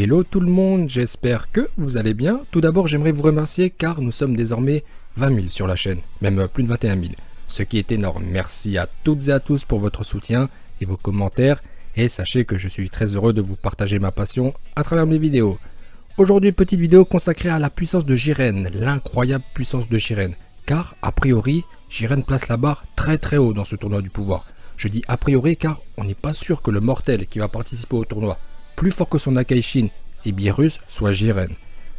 Hello tout le monde, j'espère que vous allez bien. Tout d'abord, j'aimerais vous remercier car nous sommes désormais 20 000 sur la chaîne, même plus de 21 000, ce qui est énorme. Merci à toutes et à tous pour votre soutien et vos commentaires et sachez que je suis très heureux de vous partager ma passion à travers mes vidéos. Aujourd'hui, petite vidéo consacrée à la puissance de Jiren, l'incroyable puissance de Jiren, car a priori, Jiren place la barre très haut dans ce tournoi du pouvoir. Je dis a priori car on n'est pas sûr que le mortel qui va participer au tournoi, plus fort que son Akaishin et Beerus, soit Jiren,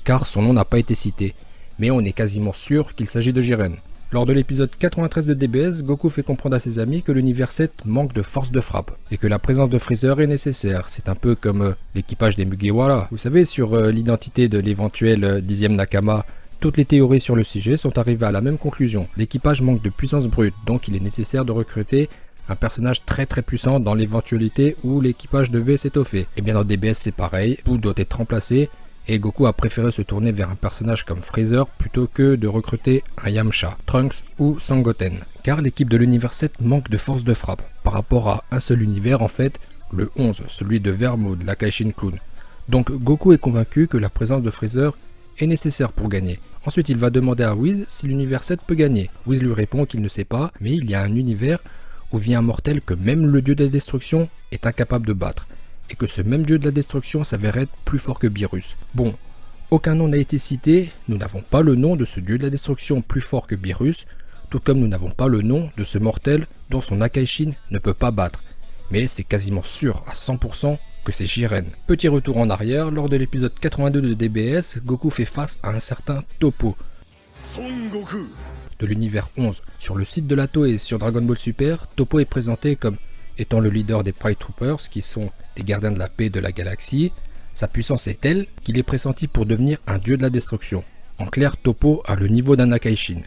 car son nom n'a pas été cité, mais on est quasiment sûr qu'il s'agit de Jiren. Lors de l'épisode 93 de DBS, Goku fait comprendre à ses amis que l'univers 7 manque de force de frappe, et que la présence de Freezer est nécessaire. C'est un peu comme l'équipage des Mugiwara. Vous savez, sur l'identité de l'éventuel 10e Nakama, toutes les théories sur le sujet sont arrivées à la même conclusion. L'équipage manque de puissance brute, donc il est nécessaire de recruter un personnage très puissant dans l'éventualité où l'équipage devait s'étoffer. Et bien dans DBS c'est pareil, tout doit être remplacé et Goku a préféré se tourner vers un personnage comme Freezer plutôt que de recruter un Yamcha, Trunks ou Sangoten. Car l'équipe de l'univers 7 manque de force de frappe par rapport à un seul univers en fait, le 11, celui de Vermood, l'Akaishin Clown. Donc Goku est convaincu que la présence de Freezer est nécessaire pour gagner. Ensuite il va demander à Whis si l'univers 7 peut gagner. Whis lui répond qu'il ne sait pas, mais il y a un univers où vit un mortel que même le dieu de la destruction est incapable de battre, et que ce même dieu de la destruction s'avère être plus fort que Beerus. Bon, aucun nom n'a été cité, nous n'avons pas le nom de ce dieu de la destruction plus fort que Beerus, tout comme nous n'avons pas le nom de ce mortel dont son Akaishin ne peut pas battre, mais c'est quasiment sûr à 100% que c'est Jiren. Petit retour en arrière, lors de l'épisode 82 de DBS, Goku fait face à un certain Toppo de l'univers 11. Sur le site de la Toei et sur Dragon Ball Super, Toppo est présenté comme étant le leader des Pride Troopers, qui sont des gardiens de la paix de la galaxie. Sa puissance est telle qu'il est pressenti pour devenir un dieu de la destruction. En clair, Toppo a le niveau d'un Akaishin.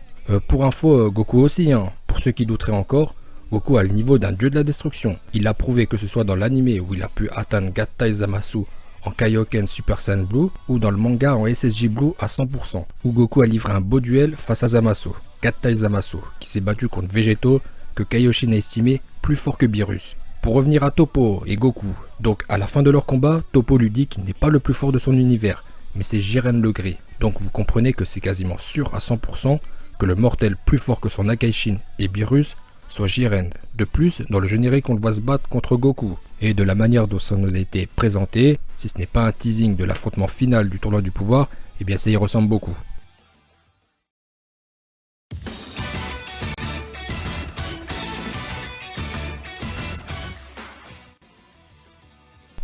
Pour info, Goku aussi, pour ceux qui douteraient encore, Goku a le niveau d'un dieu de la destruction. Il a prouvé que ce soit dans l'anime où il a pu atteindre Gattai Zamasu en Kaioken Super Saiyan Blue ou dans le manga en SSJ Blue à 100%, où Goku a livré un beau duel face à Zamasu, Gattai Zamasu, qui s'est battu contre Végétaux que Kaioshin a estimé plus fort que Beerus. Pour revenir à Toppo et Goku, donc à la fin de leur combat, Toppo lui dit qu'il n'est pas le plus fort de son univers, mais c'est Jiren le Gris. Donc vous comprenez que c'est quasiment sûr à 100% que le mortel plus fort que son Akaishin et Beerus soit Jiren. De plus, dans le générique on le voit se battre contre Goku, et de la manière dont ça nous a été présenté, si ce n'est pas un teasing de l'affrontement final du tournoi du pouvoir, eh bien ça y ressemble beaucoup.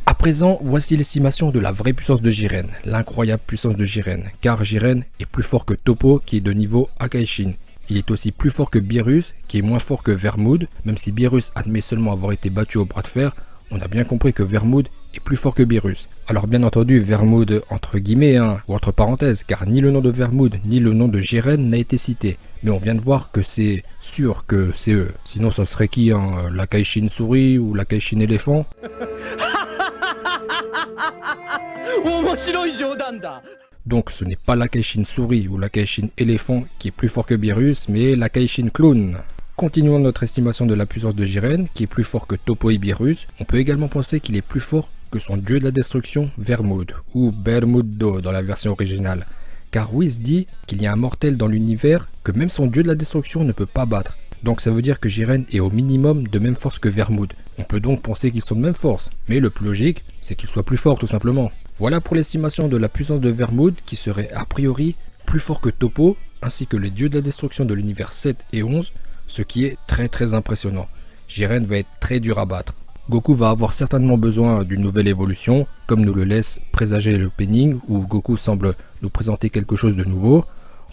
À présent, voici l'estimation de la vraie puissance de Jiren, l'incroyable puissance de Jiren, car Jiren est plus fort que Toppo qui est de niveau Akaishin. Il est aussi plus fort que Beerus, qui est moins fort que Vermood, même si Beerus admet seulement avoir été battu au bras de fer, on a bien compris que Vermood est plus fort que Beerus. Alors bien entendu, Vermood entre guillemets, ou entre parenthèses, car ni le nom de Vermood ni le nom de Jiren n'a été cité. Mais on vient de voir que c'est sûr que c'est eux. Sinon ça serait qui, l'Akaishin souris ou l'Akaishin éléphant? Donc ce n'est pas l'Akaishin souris ou l'Akaishin éléphant qui est plus fort que Beerus, mais l'Akaishin clown. Continuons notre estimation de la puissance de Jiren, qui est plus fort que Toppo et Beerus. On peut également penser qu'il est plus fort que son dieu de la destruction, Vermood, ou Bermudo dans la version originale. Car Whis dit qu'il y a un mortel dans l'univers que même son dieu de la destruction ne peut pas battre. Donc ça veut dire que Jiren est au minimum de même force que Vermood. On peut donc penser qu'ils sont de même force, mais le plus logique, c'est qu'il soit plus fort tout simplement. Voilà pour l'estimation de la puissance de Vermood, qui serait a priori plus fort que Toppo, ainsi que les dieux de la destruction de l'univers 7 et 11, ce qui est très impressionnant. Jiren va être très dur à battre. Goku va avoir certainement besoin d'une nouvelle évolution, comme nous le laisse présager l'opening, où Goku semble nous présenter quelque chose de nouveau.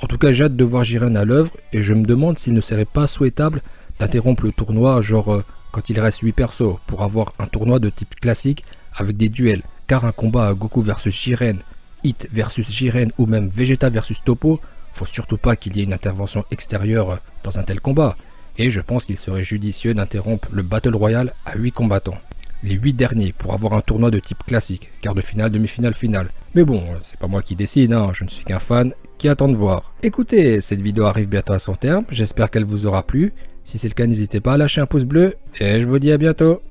En tout cas, j'ai hâte de voir Jiren à l'œuvre, et je me demande s'il ne serait pas souhaitable d'interrompre le tournoi, genre quand il reste 8 persos, pour avoir un tournoi de type classique avec des duels. Car un combat Goku versus Jiren, Hit versus Jiren ou même Vegeta versus Toppo, faut surtout pas qu'il y ait une intervention extérieure dans un tel combat. Et je pense qu'il serait judicieux d'interrompre le Battle Royale à 8 combattants. Les 8 derniers pour avoir un tournoi de type classique, quart de finale, demi-finale, finale. Mais bon, c'est pas moi qui décide, je ne suis qu'un fan qui attend de voir. Écoutez, cette vidéo arrive bientôt à son terme, j'espère qu'elle vous aura plu. Si c'est le cas, n'hésitez pas à lâcher un pouce bleu et je vous dis à bientôt.